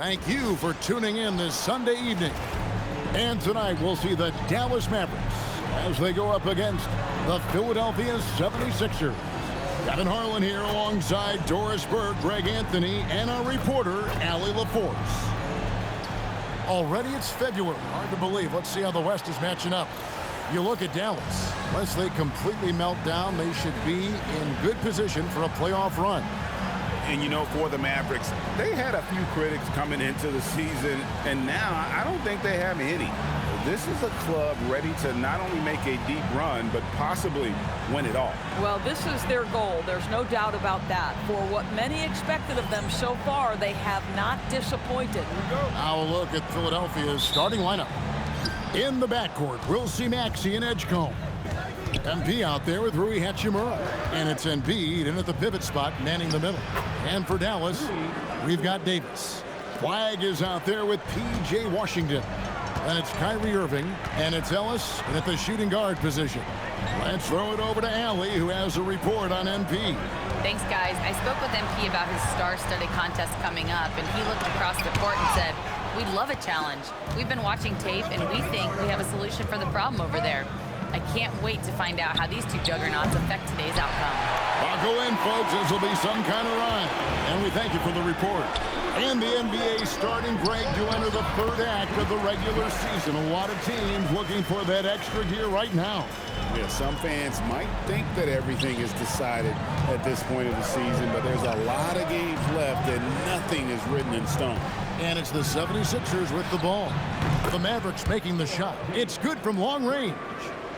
Thank you for tuning in this Sunday evening. And tonight we'll see the Dallas Mavericks as they go up against the Philadelphia 76ers. Kevin Harlan here alongside Doris Burke, Greg Anthony, and our reporter, Allie LaForce. Already it's February. Hard to believe. Let's see how the West is matching up. You look at Dallas. Unless they completely melt down, they should be in good position for a playoff run. And, you know, for the Mavericks, they had a few critics coming into the season, and now I don't think they have any. This is a club ready to not only make a deep run, but possibly win it all. Well, this is their goal. There's no doubt about that. For what many expected of them so far, they have not disappointed. Now a look at Philadelphia's starting lineup. In the backcourt, we'll see Maxey and Edgecombe. MP out there with Rui Hachimura. And it's Embiid in at the pivot spot, manning the middle. And for Dallas, we've got Davis. Flagg is out there with P.J. Washington. And it's Kyrie Irving, and it's Ellis at the shooting guard position. Let's throw it over to Allie, who has a report on MP. Thanks, guys. I spoke with MP about his star-studded contest coming up, and he looked across the court and said, "We'd love a challenge. We've been watching tape, and we think we have a solution for the problem over there." I can't wait to find out how these two juggernauts affect today's outcome. Buckle in, folks. This will be some kind of ride. And we thank you for the report. And the NBA starting break to enter the third act of the regular season. A lot of teams looking for that extra gear right now. Yeah, some fans might think that everything is decided at this point of the season, but there's a lot of games left and nothing is written in stone. And it's the 76ers with the ball. The Mavericks making the shot. It's good from long range.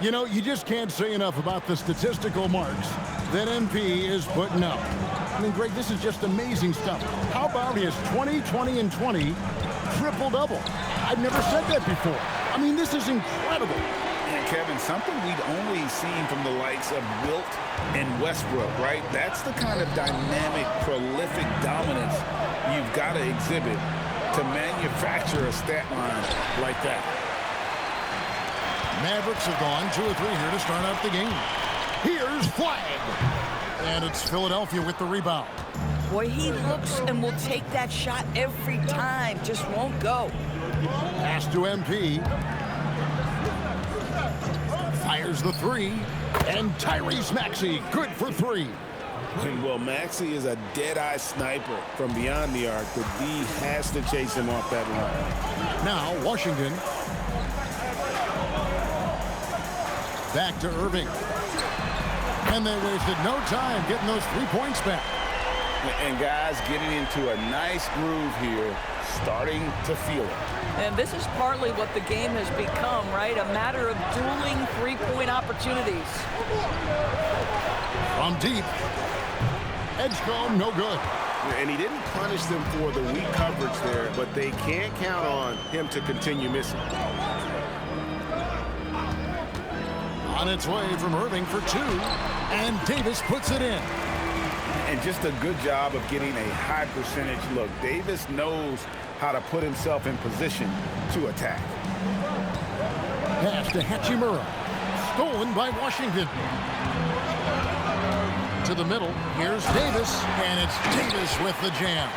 You know, you just can't say enough about the statistical marks that MP is putting up. I mean, Greg, this is just amazing stuff. How about his 20, 20, and 20 triple-double? I've never said that before. I mean, this is incredible. And Kevin, something we'd only seen from the likes of Wilt and Westbrook, right? That's the kind of dynamic, prolific dominance you've got to exhibit to manufacture a stat line like that. Mavericks have gone 2 or 3 here to start out the game. Here's Flagg. And it's Philadelphia with the rebound. Boy, he looks and will take that shot every time. Just won't go. Pass to MP. Fires the 3. And Tyrese Maxey, good for 3. And well, Maxey is a dead-eye sniper from beyond the arc. The D has to chase him off that line. Now, Washington. Back to Irving. And they wasted no time getting those 3 points back. And guys getting into a nice groove here, starting to feel it. And this is partly what the game has become, right? A matter of dueling 3-point opportunities. From deep. Edgecombe, no good. And he didn't punish them for the weak coverage there, but they can't count on him to continue missing. On its way from Irving for 2, and Davis puts it in. And just a good job of getting a high percentage look. Davis knows how to put himself in position to attack. Pass to Hachimura. Stolen by Washington. To the middle, here's Davis, and it's Davis with the jam.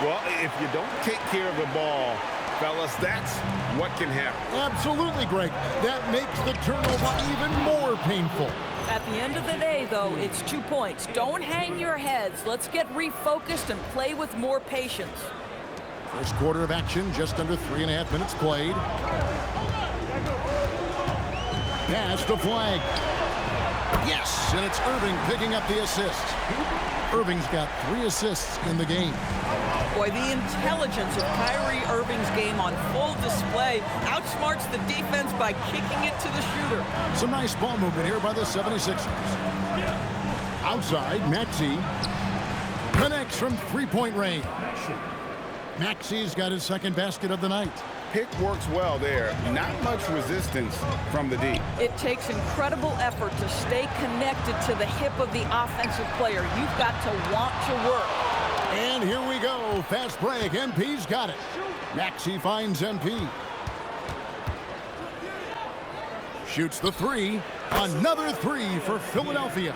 Well, if you don't take care of the ball, fellas, that's what can happen. Absolutely, Greg. That makes the turnover even more painful. At the end of the day, though, it's 2 points. Don't hang your heads. Let's get refocused and play with more patience. First quarter of action, just under 3.5 minutes played. Pass to Flagg. Yes, and it's Irving picking up the assist. Irving's got 3 assists in the game. Boy, the intelligence of Kyrie Irving's game on full display outsmarts the defense by kicking it to the shooter. Some nice ball movement here by the 76ers. Outside, Maxey connects from 3-point range. Maxey's got his second basket of the night. Pick works well there. Not much resistance from the D. It takes incredible effort to stay connected to the hip of the offensive player. You've got to want to work. And here we go. Fast break. MP's got it. Maxey finds MP. Shoots the 3. Another 3 for Philadelphia.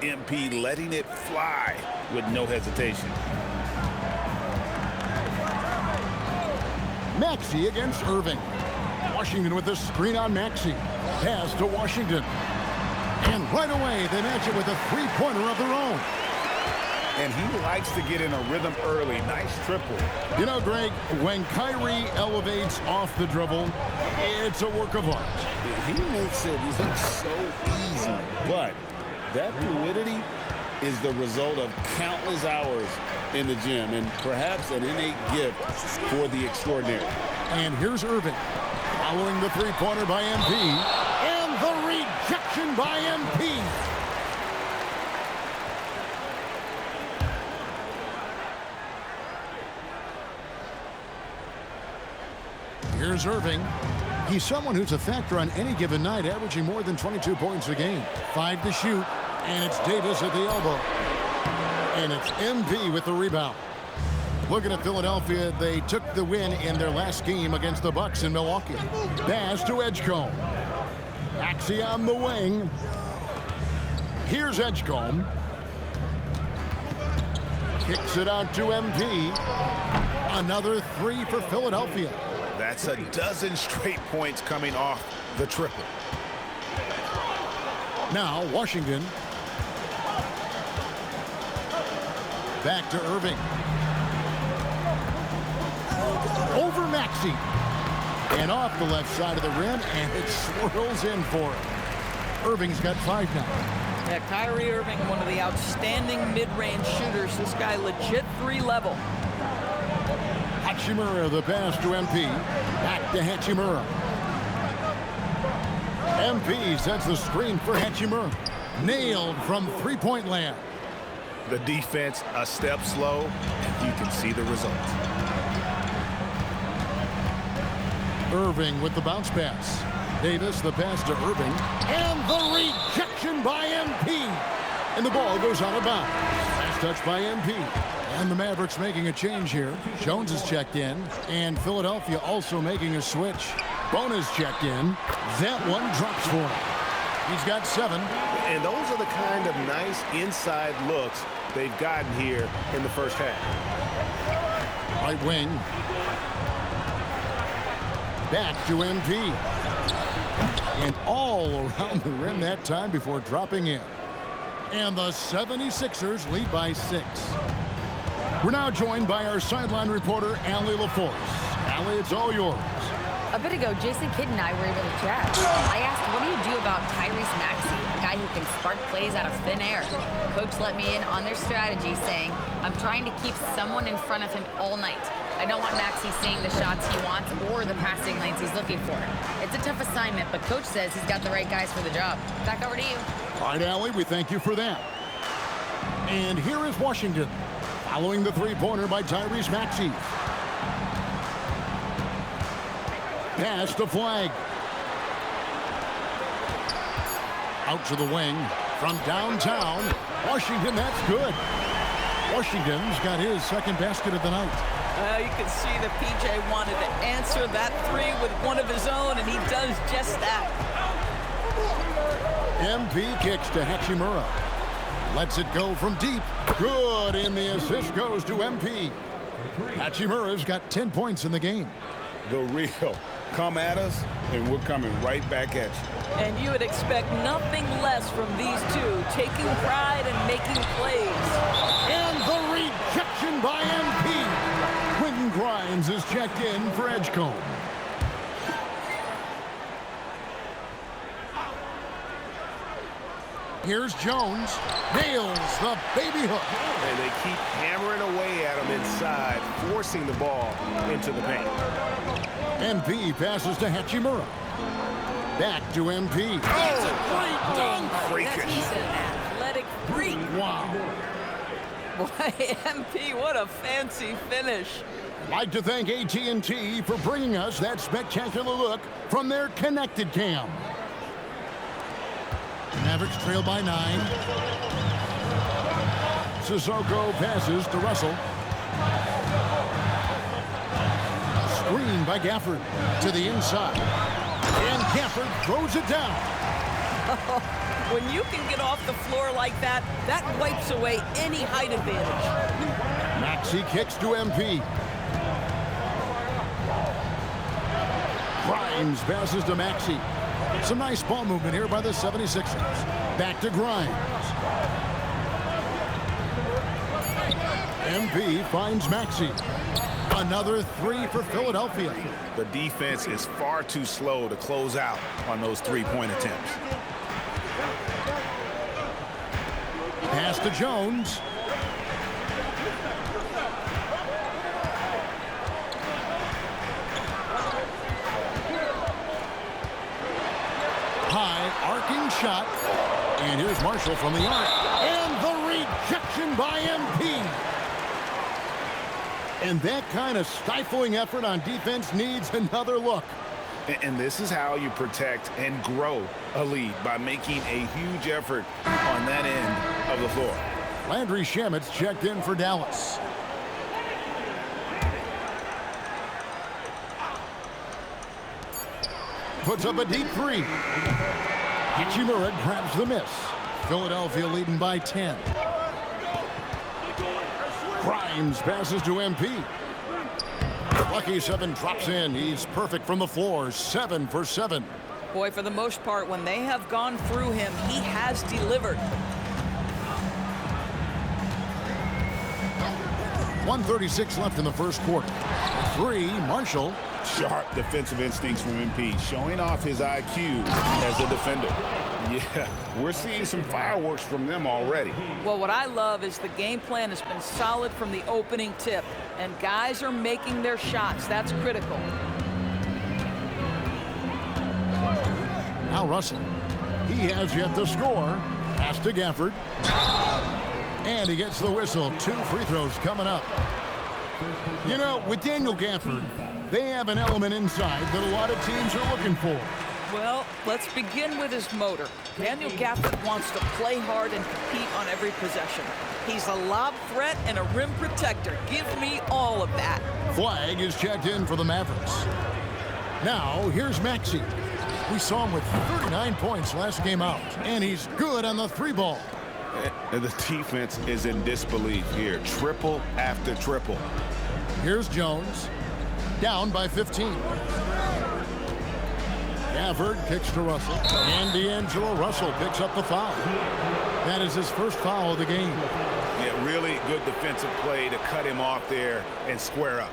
MP letting it fly with no hesitation. Maxey against Irving. Washington with the screen on Maxey. Pass to Washington. And right away, they match it with a three-pointer of their own. And he likes to get in a rhythm early. Nice triple. You know, Greg, when Kyrie elevates off the dribble, it's a work of art. He makes it look so easy. But that fluidity is the result of countless hours in the gym and perhaps an innate gift for the extraordinary. And here's Irving following the three-pointer by MP. And the rejection by MP. Here's Irving. He's someone who's a factor on any given night, averaging more than 22 points a game. 5 to shoot, and it's Davis at the elbow. And it's MP with the rebound. Looking at Philadelphia, they took the win in their last game against the Bucks in Milwaukee. Pass to Edgecombe. Maxey on the wing. Here's Edgecombe. Kicks it out to MP. Another three for Philadelphia. That's a dozen straight points coming off the triple. Now Washington. Back to Irving. Over Maxey. And off the left side of the rim, and it swirls in for him. Irving's got 5 now. Yeah, Kyrie Irving, one of the outstanding mid-range shooters. This guy legit 3-level. Hachimura, the pass to MP. Back to Hachimura. MP sets the screen for Hachimura. Nailed from three-point land. The defense a step slow, and you can see the results. Irving with the bounce pass. Davis, the pass to Irving. And the rejection by MP. And the ball goes out of bounds. Last touch by MP. And the Mavericks making a change here. Jones is checked in. And Philadelphia also making a switch. Bonus checked in. That one drops for him. He's got 7. And those are the kind of nice inside looks they've gotten here in the first half. Right wing. Back to MP. And all around the rim that time before dropping in. And the 76ers lead by 6. We're now joined by our sideline reporter, Allie LaForce. Allie, it's all yours. A bit ago, Jason Kidd and I were able to chat. I asked, what do you do about Tyrese Maxey, a guy who can spark plays out of thin air? Coach let me in on their strategy, saying, I'm trying to keep someone in front of him all night. I don't want Maxey seeing the shots he wants or the passing lanes he's looking for. It's a tough assignment, but Coach says he's got the right guys for the job. Back over to you. All right, Allie, we thank you for that. And here is Washington, following the three-pointer by Tyrese Maxey. Pass to Flag. Out to the wing from downtown. Washington, that's good. Washington's got his second basket of the night. You can see that PJ wanted to answer that three with one of his own, and he does just that. MP kicks to Hachimura. Lets it go from deep. Good, and the assist goes to MP. Hachimura's got 10 points in the game. The real. Come at us, and we're coming right back at you. And you would expect nothing less from these two, taking pride and making plays. And the rejection by MP. Quentin Grimes is checked in for Edgecombe. Here's Jones. Nails the baby hook. And they keep hammering away at him inside, forcing the ball into the paint. MP passes to Hachimura. Back to MP. That's a great dunk. Freakish. He's an athletic freak. Wow. Boy, MP, what a fancy finish. Like to thank AT&T for bringing us that spectacular look from their connected cam. Mavericks trail by 9. Sissoko passes to Russell. Screen by Gafford to the inside. And Gafford throws it down. When you can get off the floor like that, that wipes away any height advantage. Maxey kicks to MP. Grimes passes to Maxey. Some nice ball movement here by the 76ers. Back to Grimes. MP finds Maxey. Another three for Philadelphia. The defense is far too slow to close out on those three-point attempts. Pass to Jones. High arcing shot. And here's Marshall from the arc. And the rejection by MP. And that kind of stifling effort on defense needs another look. And this is how you protect and grow a lead, by making a huge effort on that end of the floor. Landry Shamit's checked in for Dallas. Puts up a deep three. Hachimura grabs the miss. Philadelphia leading by 10. Grimes passes to MP. Lucky 7 drops in. He's perfect from the floor. 7 for 7. Boy, for the most part, when they have gone through him, he has delivered. 1:36 left in the first quarter. 3, Marshall. Sharp defensive instincts from MP, showing off his IQ as a defender. Yeah, we're seeing some fireworks from them already. Well, what I love is the game plan has been solid from the opening tip, and guys are making their shots. That's critical. Now Russell. He has yet to score. Pass to Gafford. And he gets the whistle. 2 free throws coming up. You know, with Daniel Gafford, they have an element inside that a lot of teams are looking for. Well, let's begin with his motor. Daniel Gafford wants to play hard and compete on every possession. He's a lob threat and a rim protector. Give me all of that. Flag is checked in for the Mavericks. Now, here's Maxey. We saw him with 39 points last game out, and he's good on the 3 ball. And the defense is in disbelief here. Triple after triple. Here's Jones. Down by 15. Gafford kicks to Russell. And D'Angelo Russell picks up the foul. That is his first foul of the game. Yeah, really good defensive play to cut him off there and square up.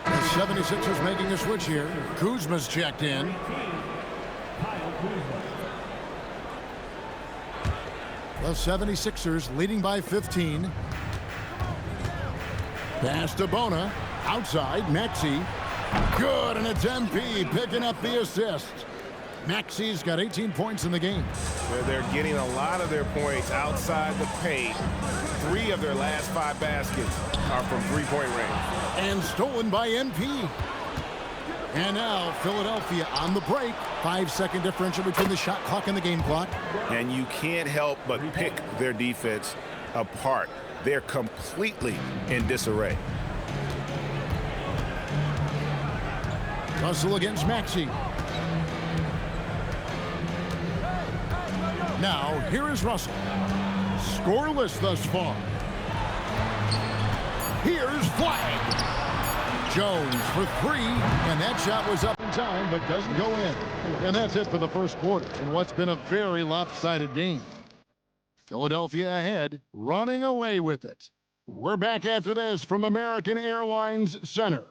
The 76ers making a switch here. Kuzma's checked in. The 76ers leading by 15. Pass to Bona. Outside, Maxey. Good, and it's MP picking up the assist. Maxey's got 18 points in the game. They're getting a lot of their points outside the paint. 3 of their last 5 baskets are from three-point range. And stolen by MP. And now Philadelphia on the break. 5-second differential between the shot clock and the game clock. And you can't help but pick their defense apart. They're completely in disarray. Russell against Maxey. Now, here is Russell. Scoreless thus far. Here's Flag. Jones for 3, and that shot was up in time, but doesn't go in. And that's it for the first quarter in what's been a very lopsided game. Philadelphia ahead, running away with it. We're back after this from American Airlines Center.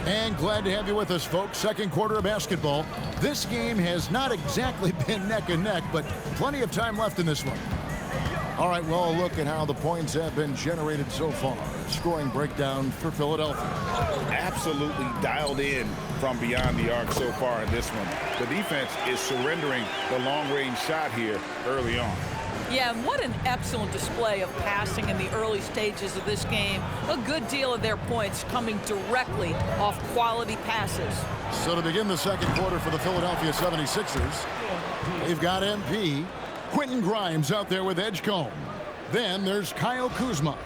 And glad to have you with us, folks. Second quarter of basketball. This game has not exactly been neck and neck, but plenty of time left in this one. All right, well, look at how the points have been generated so far. Scoring breakdown for Philadelphia. Absolutely dialed in from beyond the arc so far in this one. The defense is surrendering the long-range shot here early on. Yeah, and what an excellent display of passing in the early stages of this game. A good deal of their points coming directly off quality passes. So to begin the second quarter for the Philadelphia 76ers, they've got MP. Quentin Grimes out there with Edgecombe. Then there's Kyle Kuzma.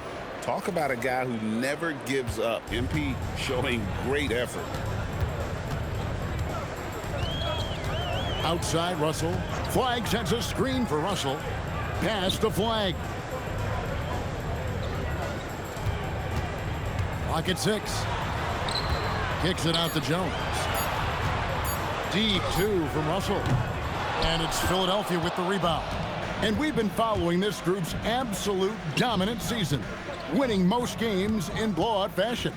Talk about a guy who never gives up. MP showing great effort. Outside Russell. Flag sends a screen for Russell. Pass to Flag. Clock at 6. Kicks it out to Jones. Deep 2 from Russell. And it's Philadelphia with the rebound. And we've been following this group's absolute dominant season, winning most games in blowout fashion.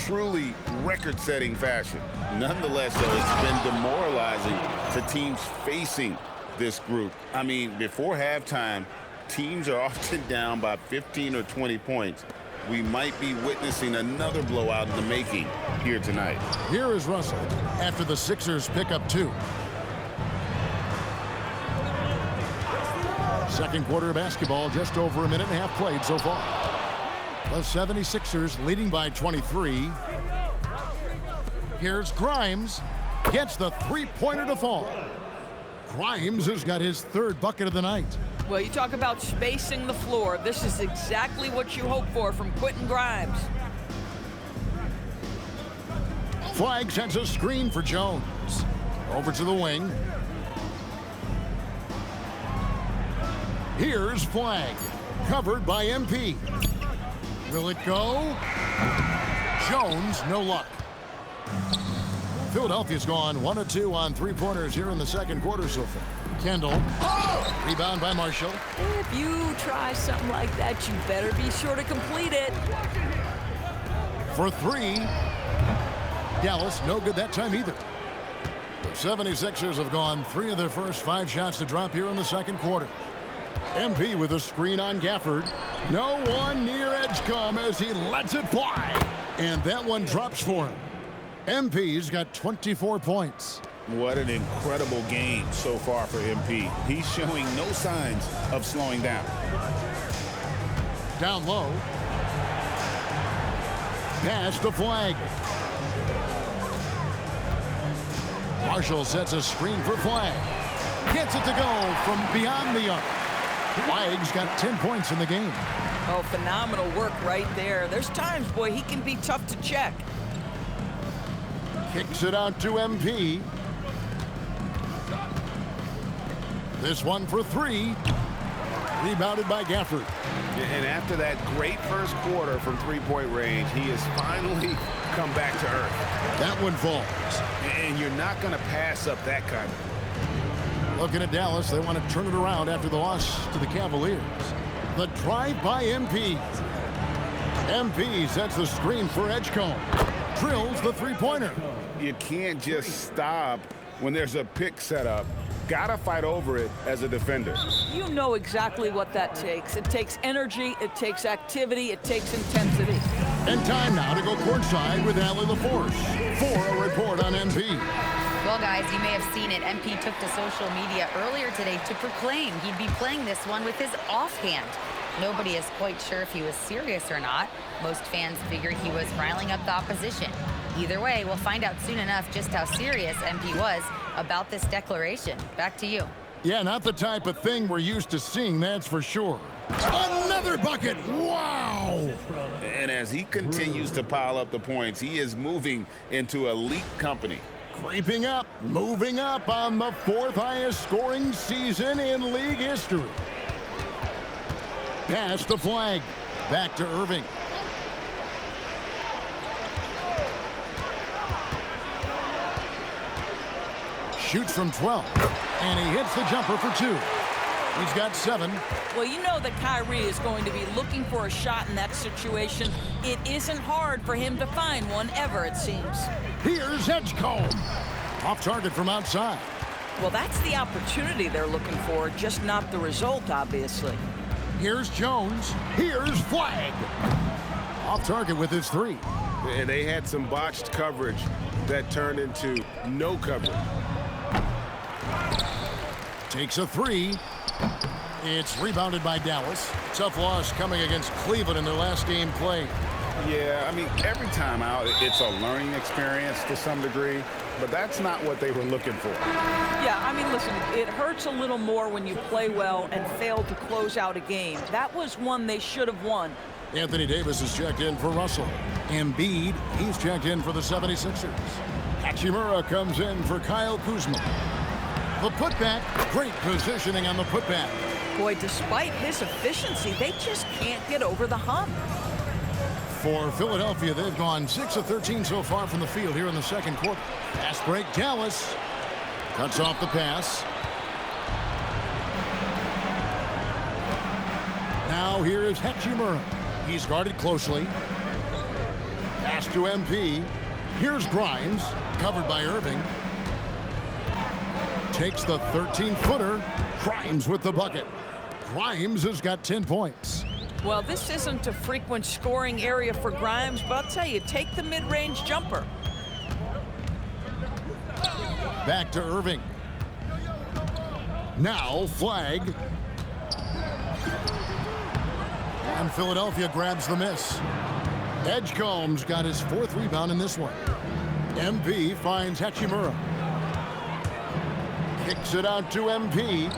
Truly record-setting fashion. Nonetheless, though, it's been demoralizing to teams facing this group. I mean, before halftime, teams are often down by 15 or 20 points. We might be witnessing another blowout in the making here tonight. Here is Russell after the Sixers pick up 2. Second quarter of basketball, just over a minute and a half played so far. The 76ers leading by 23. Here's Grimes. Gets the three-pointer to fall. Grimes has got his third bucket of the night. Well, you talk about spacing the floor. This is exactly what you hope for from Quentin Grimes. Flag sends a screen for Jones. Over to the wing. Here's Flag, covered by MP. Will it go? Jones, no luck. Philadelphia's gone 1 of 2 on three-pointers here in the second quarter so far. Kendall, rebound by Marshall. If you try something like that, you better be sure to complete it. For 3. Dallas, no good that time either. The 76ers have gone 3 of their first 5 shots to drop here in the second quarter. MP with a screen on Gafford. No one near Edgecombe as he lets it fly. And that one drops for him. MP's got 24 points. What an incredible game so far for MP. He's showing no signs of slowing down. Down low. Pass to Flag. Marshall sets a screen for Flag. Gets it to go from beyond the arc. Flag's got 10 points in the game. Oh, phenomenal work right there. There's times, boy, he can be tough to check. Kicks it out to MP. This one for 3. Rebounded by Gafford. And after that great first quarter from three-point range, he has finally come back to earth. That one falls. And you're not going to pass up that kind of. Looking at Dallas, they want to turn it around after the loss to the Cavaliers. The drive by MP. MP sets the screen for Edgecombe. Drills the three-pointer. You can't just stop when there's a pick set up. Gotta fight over it as a defender. You know exactly what that takes. It takes energy, it takes activity, it takes intensity. And time now to go courtside with Allie LaForce for a report on MP. Well, guys, you may have seen it. MP took to social media earlier today to proclaim he'd be playing this one with his offhand. Nobody is quite sure if he was serious or not. Most fans figured he was riling up the opposition. Either way, we'll find out soon enough just how serious MP was about this declaration. Back to you. Yeah, not the type of thing we're used to seeing, that's for sure. Another bucket! Wow! And as he continues to pile up the points, he is moving into elite company. Creeping up, moving up on the 4th highest scoring season in league history. Pass to Flag. Back to Irving. Shoots from 12. And he hits the jumper for 2. He's got 7. Well, you know that Kyrie is going to be looking for a shot in that situation. It isn't hard for him to find one ever, it seems. Here's Edgecombe. Off target from outside. Well, that's the opportunity they're looking for, just not the result, obviously. Here's Jones. Here's Flag. Off target with his three. And they had some botched coverage that turned into no coverage. Takes a three. It's rebounded by Dallas. Tough loss coming against Cleveland in their last game played. Yeah, I mean, every time out, it's a learning experience to some degree, but that's not what they were looking for. Yeah, I mean, listen, it hurts a little more when you play well and fail to close out a game. That was one they should have won. Anthony Davis is checked in for Russell. Embiid, he's checked in for the 76ers. Hachimura comes in for Kyle Kuzma. The putback, great positioning on the putback. Boy, despite his efficiency, they just can't get over the hump. For Philadelphia, they've gone 6 of 13 so far from the field here in the second quarter. Fast break, Dallas cuts off the pass. Now here is Hachimura. He's guarded closely. Pass to MP. Here's Grimes, covered by Irving. Takes the 13-footer. Grimes with the bucket. Grimes has got 10 points. Well, this isn't a frequent scoring area for Grimes, but I'll tell you, take the mid-range jumper. Back to Irving. Now Flag. And Philadelphia grabs the miss. Edgecombe's got his 4th rebound in this one. MP finds Hachimura. Kicks it out to MP.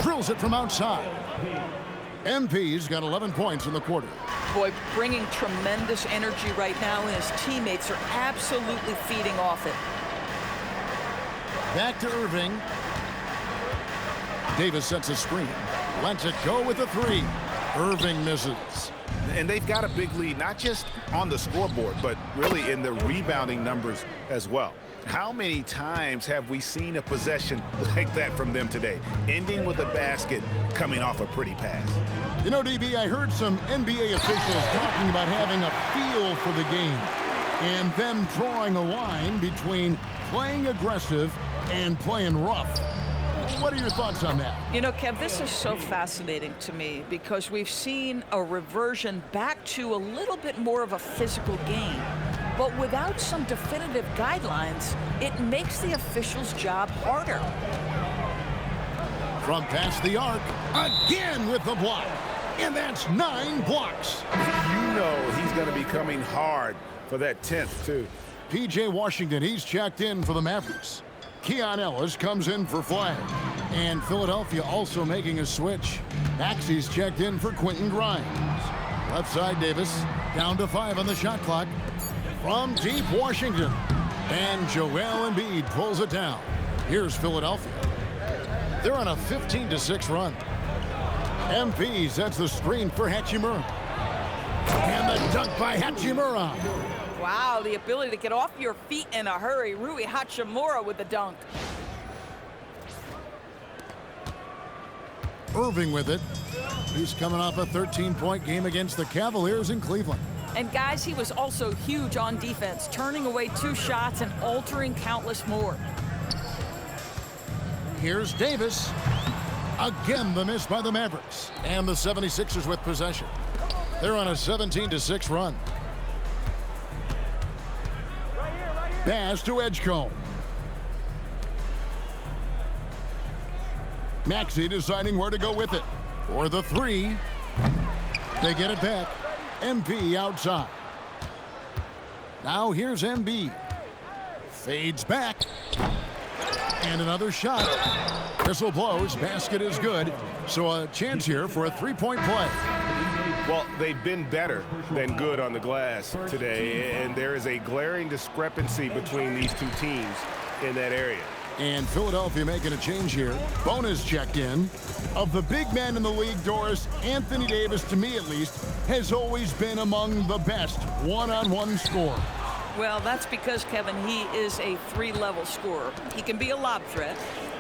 Drills it from outside. MP's got 11 points in the quarter. Boy, bringing tremendous energy right now, and his teammates are absolutely feeding off it. Back to Irving. Davis sets a screen. Lets it go with a three. Irving misses. And they've got a big lead, not just on the scoreboard, but really in the rebounding numbers as well. How many times have we seen a possession like that from them today, ending with a basket coming off a pretty pass? You know, DB, I heard some NBA officials talking about having a feel for the game and them drawing a line between playing aggressive and playing rough. What are your thoughts on that? You know, Kev, this is so fascinating to me because we've seen a reversion back to a little bit more of a physical game. But without some definitive guidelines, it makes the officials' job harder. From past the arc, again with the block. And that's 9 blocks. You know he's going to be coming hard for that 10th, too. P.J. Washington, he's checked in for the Mavericks. Keon Ellis comes in for Flag. And Philadelphia also making a switch. Maxey's checked in for Quentin Grimes. Left side, Davis. Down to 5 on the shot clock. From deep Washington. And Joel Embiid pulls it down. Here's Philadelphia. They're on a 15-6 run. MP sets the screen for Hachimura. And the dunk by Hachimura. Wow, the ability to get off your feet in a hurry. Rui Hachimura with the dunk. Irving with it. He's coming off a 13-point game against the Cavaliers in Cleveland. And guys, he was also huge on defense, turning away 2 shots and altering countless more. Here's Davis. Again, the miss by the Mavericks. And the 76ers with possession. They're on a 17-6 run. Pass to Edgecombe. Maxey deciding where to go with it. For the 3. They get it back. MP outside. Now here's Embiid. Fades back. And another shot. Whistle blows. Basket is good. So a chance here for a 3-point play. Well, they've been better than good on the glass today, and there is a glaring discrepancy between these two teams in that area. And Philadelphia making a change here. Bonus checked in. Of the big men in the league, Doris, Anthony Davis, to me at least, has always been among the best one-on-one scorers. Well, that's because, Kevin, he is a 3-level scorer. He can be a lob threat.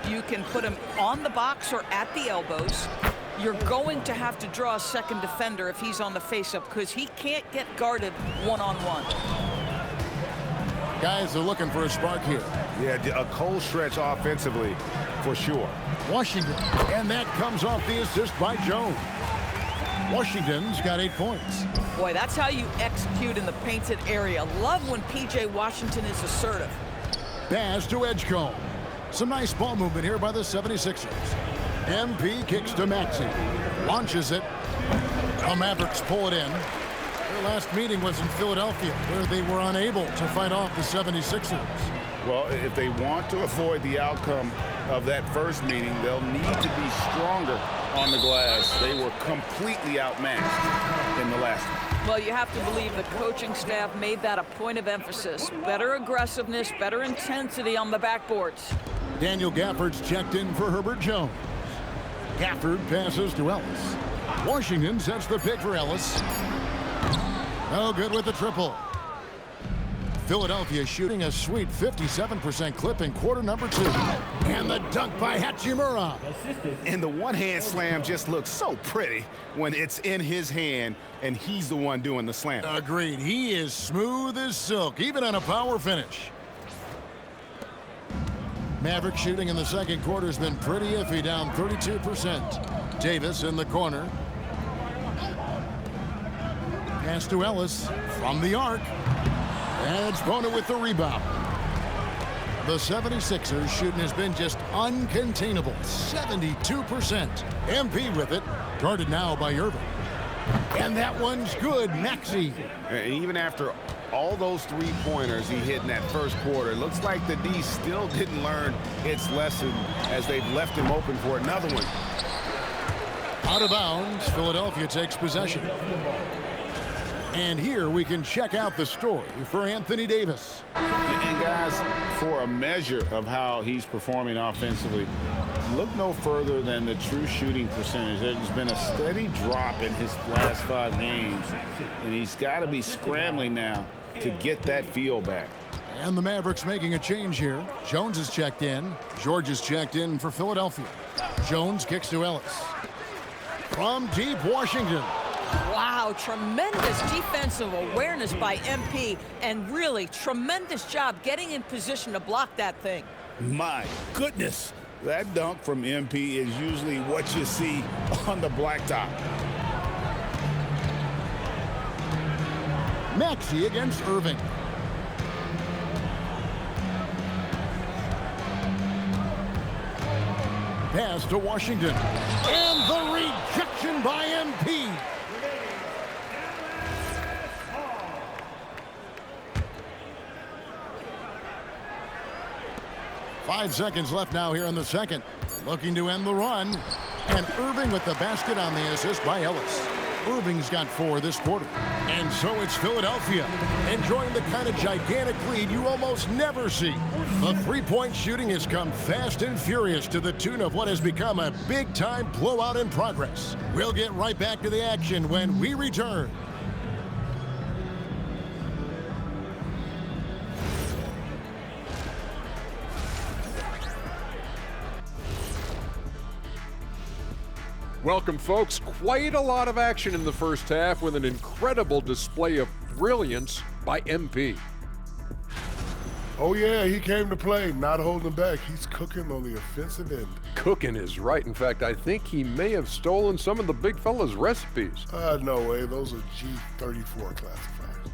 You can put him on the box or at the elbows. You're going to have to draw a second defender if he's on the face-up because he can't get guarded one-on-one. Guys are looking for a spark here. Yeah, a cold stretch offensively for sure. Washington, and that comes off the assist by Jones. Washington's got 8 points. Boy, that's how you execute in the painted area. Love when P.J. Washington is assertive. Pass to Edgecombe. Some nice ball movement here by the 76ers. MP kicks to Maxey. Launches it. The Mavericks pull it in. Their last meeting was in Philadelphia, where they were unable to fight off the 76ers. Well, if they want to avoid the outcome of that first meeting, they'll need to be stronger on the glass. They were completely outmatched in the last one. Well, you have to believe the coaching staff made that a point of emphasis. Better aggressiveness, better intensity on the backboards. Daniel Gafford's checked in for Herbert Jones. Gafford passes to Ellis. Washington sets the pick for Ellis. No good with the triple. Philadelphia shooting a sweet 57% clip in quarter number 2. And the dunk by Hachimura. And the one-hand slam just looks so pretty when it's in his hand and he's the one doing the slam. Agreed. He is smooth as silk, even on a power finish. Maverick shooting in the second quarter has been pretty iffy, down 32%. Davis in the corner. Pass to Ellis from the arc. And it's Bona with the rebound. The 76ers shooting has been just uncontainable, 72%. MP with it, guarded now by Irving. And that one's good, Maxey. And even after all those three-pointers he hit in that first quarter, it looks like the D still didn't learn its lesson as they've left him open for another one. Out of bounds, Philadelphia takes possession. And here we can check out the story for Anthony Davis. And guys, for a measure of how he's performing offensively, look no further than the true shooting percentage. There's been a steady drop in his last 5 games, and he's got to be scrambling now to get that feel back. And the Mavericks making a change here. Jones is checked in. George is checked in for Philadelphia. Jones kicks to Ellis. From deep, Washington. Wow, tremendous defensive awareness by MP, and really tremendous job getting in position to block that thing. My goodness, that dunk from MP is usually what you see on the blacktop. Maxey against Irving. Pass to Washington. And the rejection by MP. Five seconds left now here in the second. Looking to end the run. And Irving with the basket on the assist by Ellis. Irving's got 4 this quarter. And so it's Philadelphia enjoying the kind of gigantic lead you almost never see. The three-point shooting has come fast and furious to the tune of what has become a big-time blowout in progress. We'll get right back to the action when we return. Welcome, folks. Quite a lot of action in the first half with an incredible display of brilliance by MP. Oh, yeah, he came to play, not holding back. He's cooking on the offensive end. Cooking is right. In fact, I think he may have stolen some of the big fella's recipes. No way. Those are G34 classifiers.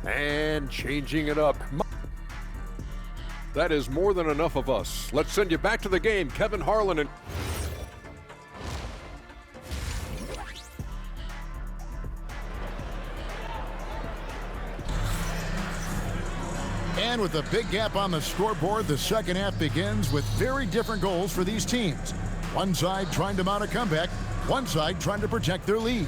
And changing it up. That is more than enough of us. Let's send you back to the game. Kevin Harlan and... And with a big gap on the scoreboard, the second half begins with very different goals for these teams. One side trying to mount a comeback, one side trying to protect their lead.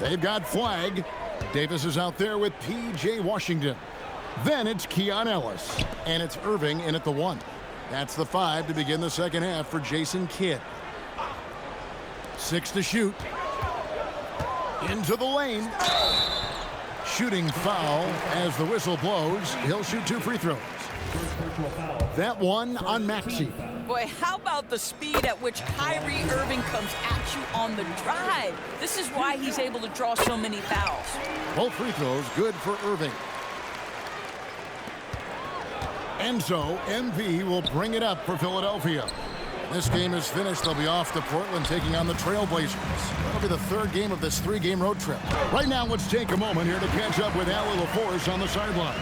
They've got flag. Davis is out there with P.J. Washington. Then it's Keon Ellis, and it's Irving in at the 1. That's the 5 to begin the second half for Jason Kidd. 6 to shoot. Into the lane. Shooting foul as the whistle blows. He'll shoot 2 free throws. That one on Maxey. Boy, how about the speed at which Kyrie Irving comes at you on the drive? This is why he's able to draw so many fouls. Both free throws good for Irving. And so, MP will bring it up for Philadelphia. This game is finished. They'll be off to Portland taking on the Trailblazers. That'll be the third game of this three-game road trip. Right now, let's take a moment here to catch up with Allie LaForce on the sideline.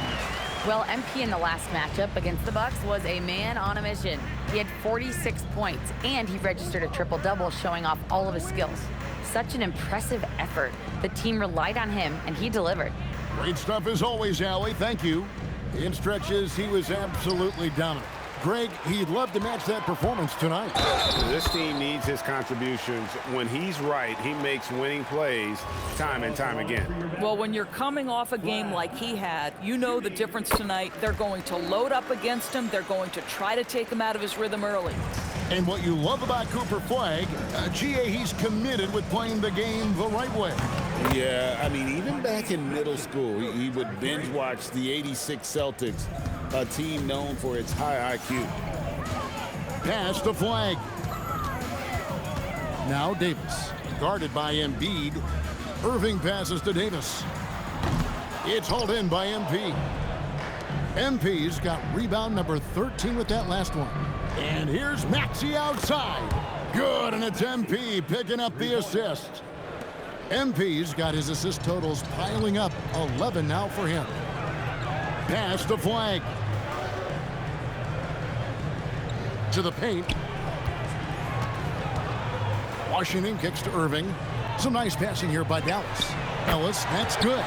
Well, MP in the last matchup against the Bucks was a man on a mission. He had 46 points, and he registered a triple-double, showing off all of his skills. Such an impressive effort. The team relied on him, and he delivered. Great stuff as always, Allie. Thank you. In stretches, he was absolutely dominant. Greg, he'd love to match that performance tonight. This team needs his contributions. When he's right, he makes winning plays time and time again. Well, when you're coming off a game like he had, you know the difference tonight. They're going to load up against him. They're going to try to take him out of his rhythm early. And what you love about Cooper Flagg, GA, he's committed with playing the game the right way. Yeah, I mean, even back in middle school, he would binge watch the '86 Celtics, a team known for its high IQ. Pass to Flagg. Now Davis, guarded by Embiid. Irving passes to Davis. It's hauled in by MP. MP's got rebound number 13 with that last one. And here's Maxey outside. Good, and it's MP picking up the assist. MP's got his assist totals piling up, 11 now for him. Pass to Flagg. To the paint. Washington kicks to Irving. Some nice passing here by Dallas. Ellis, that's good.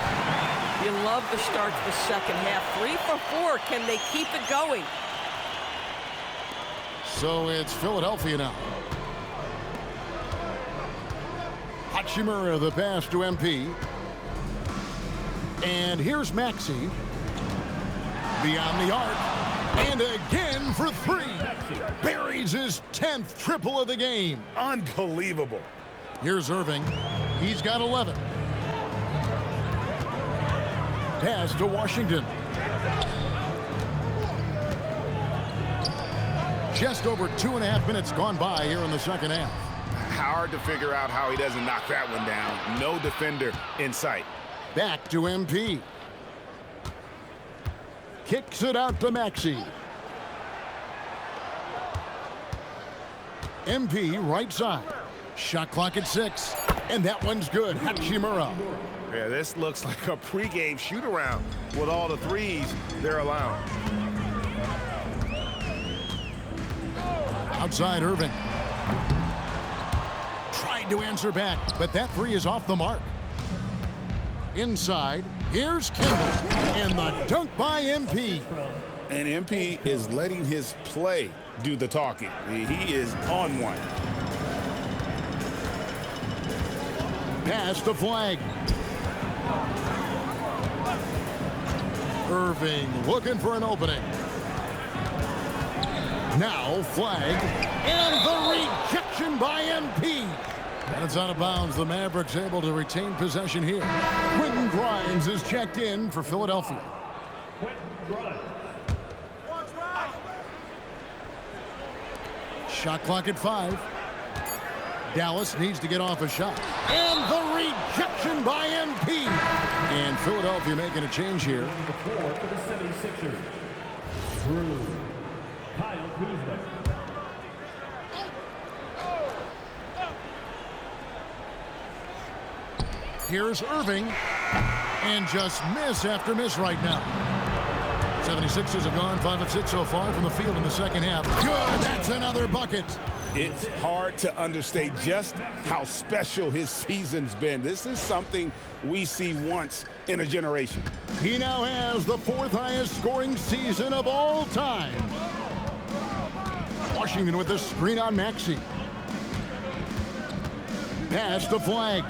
You love the start to the second half. 3 for 4. Can they keep it going? So it's Philadelphia now. Hachimura, the pass to MP. And here's Maxey. Beyond the arc. And again for 3. Buries his 10th triple of the game. Unbelievable. Here's Irving. He's got 11. Pass to Washington. Just over 2.5 minutes gone by here in the second half. Hard to figure out how he doesn't knock that one down. No defender in sight. Back to MP. Kicks it out to Maxey. MP right side. Shot clock at 6. And that one's good. Hachimura. Yeah, this looks like a pregame shoot-around with all the threes they're allowing. Outside Irving. Tried to answer back, but that 3 is off the mark. Inside, here's Kendall. And the dunk by MP. And MP is letting his play do the talking. He is on one. Pass to Flagg. Irving looking for an opening. Now Flagg. And the rejection by MP. And it's out of bounds. The Mavericks able to retain possession here. Quentin Grimes is checked in for Philadelphia. Shot clock at 5. Dallas needs to get off a shot. And the rejection by MP. And Philadelphia making a change here. For the 76ers, Drew Kyle Kuzma. Here's Irving. And just miss after miss right now. 76ers have gone 5 of 6 so far from the field in the second half. Good, that's another bucket. It's hard to understate just how special his season's been. This is something we see once in a generation. He now has the 4th highest scoring season of all time. Washington with the screen on Maxey. Pass to Flagg.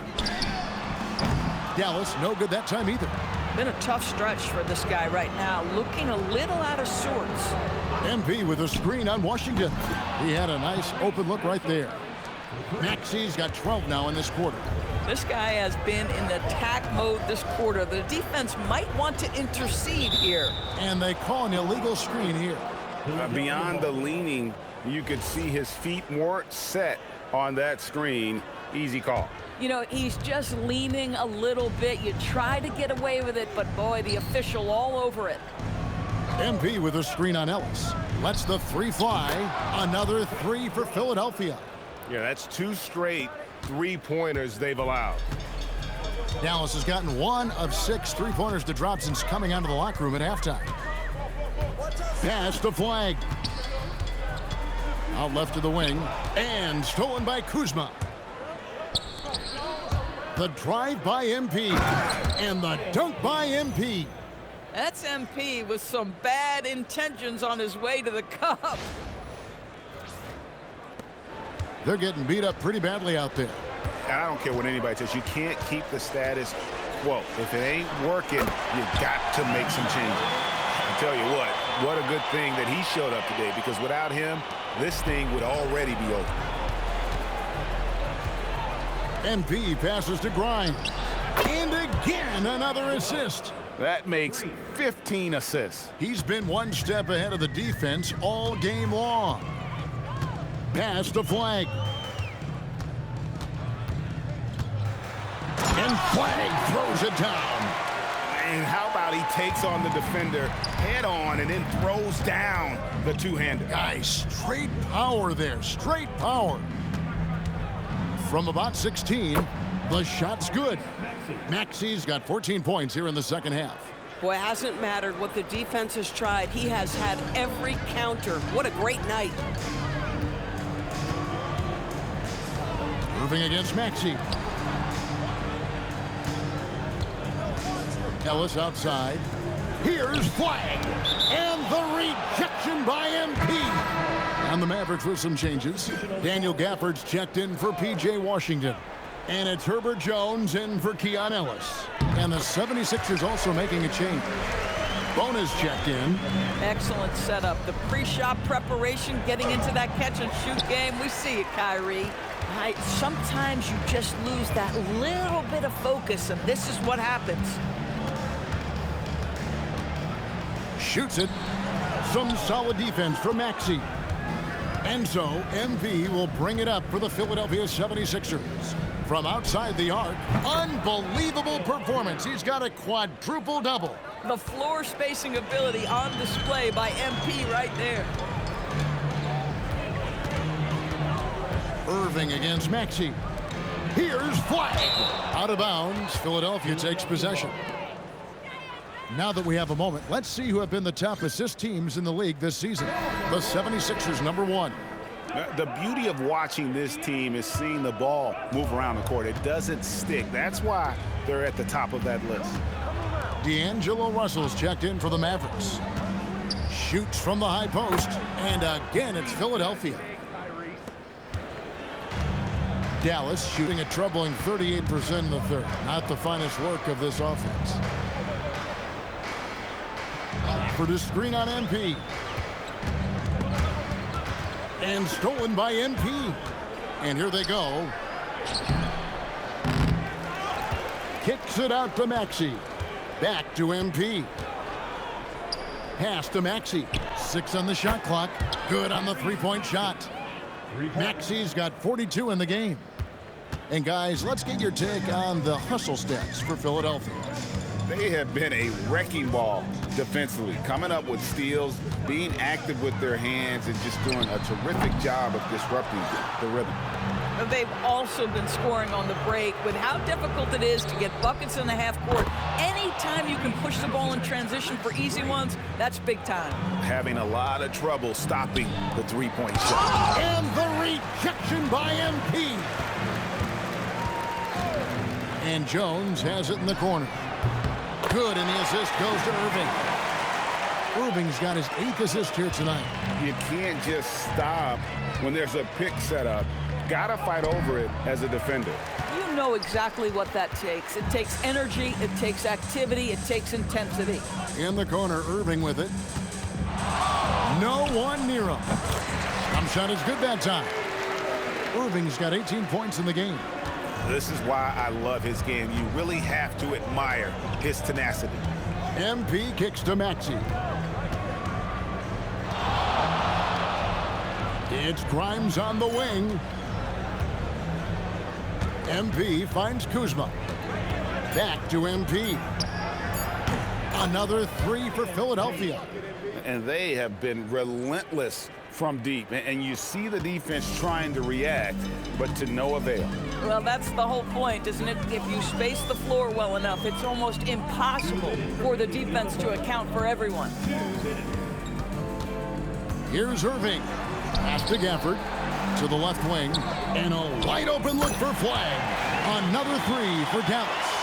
Dallas, no good that time either. Been a tough stretch for this guy right now, looking a little out of sorts. MP with a screen on Washington. He had a nice open look right there. Maxey's got 12 now in this quarter. This guy has been in attack mode this quarter. The defense might want to intercede here. And they call an illegal screen here. Beyond the leaning, You could see his feet weren't set on that screen. Easy call. You know, he's just leaning a little bit. You try to get away with it, but boy, the official all over it. MP with a screen on Ellis. Lets the three fly. Another three for Philadelphia. Yeah, that's 2 straight three-pointers they've allowed. Dallas has gotten 1 of 6 three-pointers to drop since coming out of the locker room at halftime. Pass to Flag. Out left to the wing. And stolen by Kuzma. The drive by MP. And the dunk by MP. That's MP with some bad intentions on his way to the cup. They're getting beat up pretty badly out there. I don't care what anybody says. You can't keep the status quo. If it ain't working, you got to make some changes. I tell you what a good thing that he showed up today, because without him, this thing would already be over. MP passes to Grimes. And again, another assist. That makes 15 assists. He's been one step ahead of the defense all game long. Pass to Flag. And Flag throws it down. And how about he takes on the defender head on and then throws down the two-hander. Guys, straight power there, straight power. From about 16, the shot's good. Maxi's got 14 points here in the second half. Boy, it hasn't mattered what the defense has tried. He has had every counter. What a great night. Irving against Maxey. Ellis outside. Here's Flag. And the rejection by MP. And the Mavericks with some changes. Daniel Gafford's checked in for P.J. Washington. And it's Herbert Jones in for Keon Ellis. And the 76ers also making a change. Bonus checked in. Excellent setup. The pre-shot preparation, getting into that catch-and-shoot game. We see it, Kyrie. Sometimes you just lose that little bit of focus, and this is what happens. Shoots it. Some solid defense from Maxey. And so, MP will bring it up for the Philadelphia 76ers. From outside the arc, unbelievable performance. He's got a quadruple-double. The floor spacing ability on display by MP right there. Irving against Maxey. Here's Flag. Out of bounds, Philadelphia takes possession. Now that we have a moment, let's see who have been the top assist teams in the league this season. The 76ers, number 1. The beauty of watching this team is seeing the ball move around the court. It doesn't stick. That's why they're at the top of that list. D'Angelo Russell's checked in for the Mavericks. Shoots from the high post, and again, it's Philadelphia. Dallas shooting a troubling 38% in the third. Not the finest work of this offense. For the screen on MP. And stolen by MP. And here they go. Kicks it out to Maxey. Back to MP. Pass to Maxey. 6 on the shot clock. Good on the three-point shot. Maxey's got 42 in the game. And guys, let's get your take on the hustle stats for Philadelphia. They have been a wrecking ball defensively, coming up with steals, being active with their hands, and just doing a terrific job of disrupting the rhythm. They've also been scoring on the break. With how difficult it is to get buckets in the half court, anytime you can push the ball in transition for easy ones, that's big time. Having a lot of trouble stopping the three-point shot. And the rejection by MP. And Jones has it in the corner. Good, and the assist goes to Irving. Irving's got his 8th assist here tonight. You can't just stop when there's a pick set up. Gotta fight over it as a defender. You know exactly what that takes. It takes energy, it takes activity, it takes intensity. In the corner, Irving with it. No one near him. Jump shot is good that time. Irving's got 18 points in the game. This is why I love his game. You really have to admire his tenacity. MP kicks to Maxey. It's Grimes on the wing. MP finds Kuzma. Back to MP. Another three for Philadelphia. And they have been relentless from deep. And you see the defense trying to react, but to no avail. Well, that's the whole point, isn't it? If you space the floor well enough, it's almost impossible for the defense to account for everyone. Here's Irving. Pass to Gafford. To the left wing. And a wide open look for Flag. Another three for Dallas.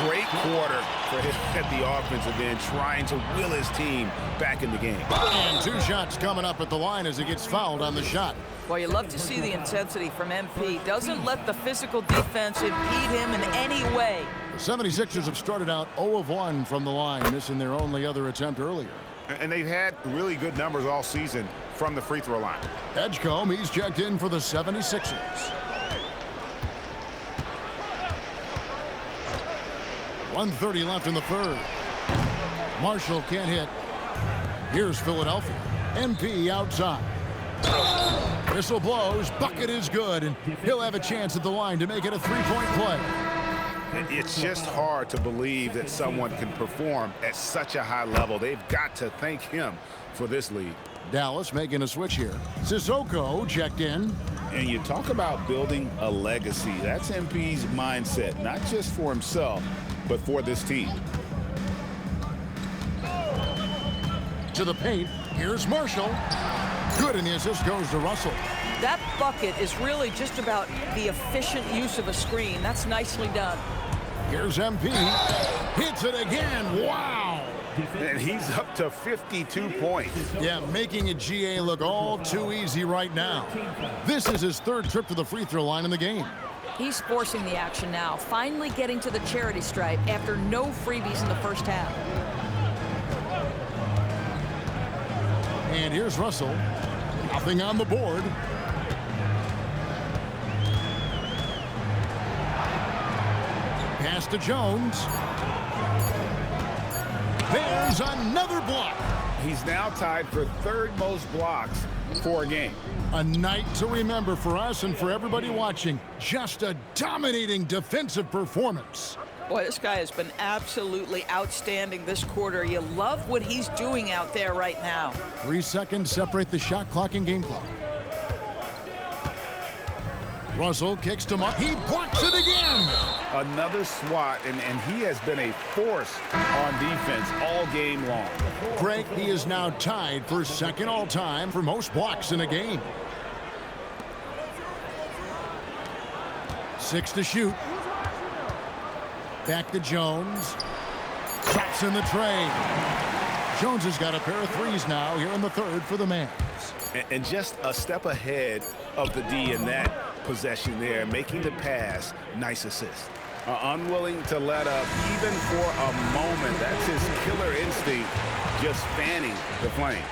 Great quarter for him at the offensive end, trying to will his team back in the game. And two shots coming up at the line as he gets fouled on the shot. Well, you love to see the intensity from MP. Doesn't let the physical defense impede him in any way. The 76ers have started out 0 of 1 from the line, missing their only other attempt earlier. And they've had really good numbers all season from the free throw line. Edgecombe, he's checked in for the 76ers. 1:30 left in the third. Marshall can't hit. Here's Philadelphia. MP outside. Whistle blows. Bucket is good, and he'll have a chance at the line to make it a three-point play. It's just hard to believe that someone can perform at such a high level. They've got to thank him for this lead. Dallas making a switch here. Sissoko checked in. And you talk about building a legacy. That's MP's mindset, not just for himself, but for this team. To the paint. Here's Marshall. Good, and the assist goes to Russell. That bucket is really just about the efficient use of a screen. That's nicely done. Here's MP. Hits it again. Wow. And he's up to 52 points. Yeah, making a GA look all too easy right now. This is his third trip to the free throw line in the game. He's forcing the action now, finally getting to the charity stripe after no freebies in the first half. And here's Russell. Nothing on the board. Pass to Jones. There's another block. He's now tied for third most blocks for a game. A night to remember for us and for everybody watching. Just a dominating defensive performance. Boy, this guy has been absolutely outstanding this quarter. You love what he's doing out there right now. 3 seconds separate the shot clock and game clock. Russell kicks him up. He blocks it again. Another swat, and he has been a force on defense all game long. Greg, he is now tied for second all-time for most blocks in a game. 6 to shoot. Back to Jones. Drops in the tray. Jones has got a pair of threes now here in the third for the Mavs. And just a step ahead of the D in that possession there, making the pass. Nice assist. Unwilling to let up even for a moment. That's his killer instinct, just fanning the flame.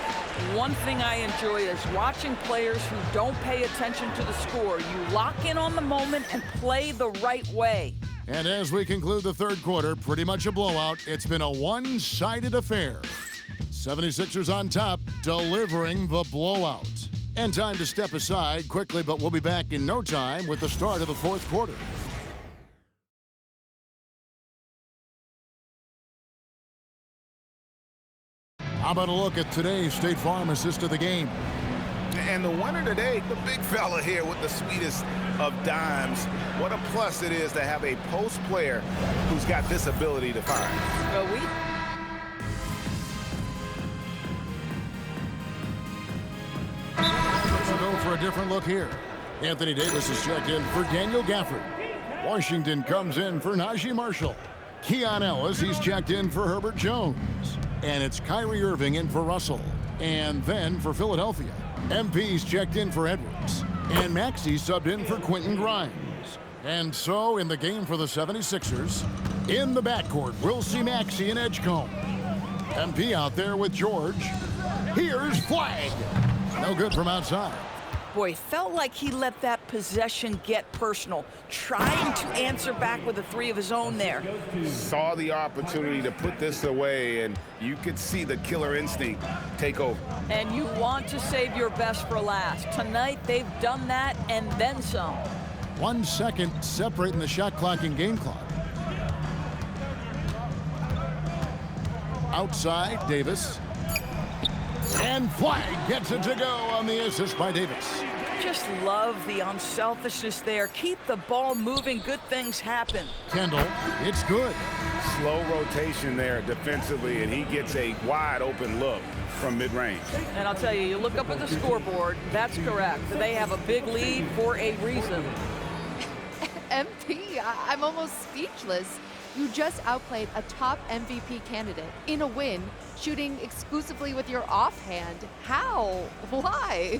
One thing I enjoy is watching players who don't pay attention to the score. You lock in on the moment and play the right way. And as we conclude the third quarter, pretty much a blowout. It's been a one-sided affair. 76ers on top, delivering the blowout. And time to step aside quickly, but we'll be back in no time with the start of the fourth quarter. How about a look at today's State Farm assist of the game? And the winner today, the big fella here with the sweetest of dimes. What a plus it is to have a post player who's got this ability to find. Well, Let's go for a different look here. Anthony Davis is checked in for Daniel Gafford. Washington comes in for Najee Marshall. Keon Ellis, he's checked in for Herbert Jones. And it's Kyrie Irving in for Russell. And then for Philadelphia, MP's checked in for Edwards. And Maxey subbed in for Quentin Grimes. And so in the game for the 76ers, in the backcourt, we'll see Maxey and Edgecombe. MP out there with George. Here's Flag. No good from outside. Boy, felt like he let that possession get personal, trying to answer back with a three of his own there. Saw the opportunity to put this away, and you could see the killer instinct take over. And you want to save your best for last. Tonight, they've done that and then some. 1 second separating the shot clock and game clock. Outside, Davis. And Flag gets it to go on the assist by Davis. Just love the unselfishness there. Keep the ball moving. Good things happen. Kendall, it's good. Slow rotation there defensively, and he gets a wide open look from mid-range. And I'll tell you, you look up at the scoreboard, that's correct. They have a big lead for a reason. MP, I'm almost speechless. You just outplayed a top MVP candidate in a win, shooting exclusively with your offhand. How? Why?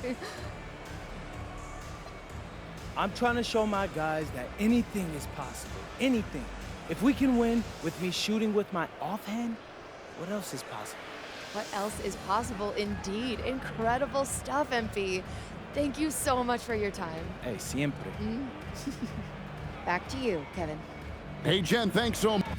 I'm trying to show my guys that anything is possible. Anything. If we can win with me shooting with my offhand, what else is possible? What else is possible? Indeed. Incredible stuff, MP. Thank you so much for your time. Hey, siempre. Back to you, Kevin. Hey, Jen, thanks so much.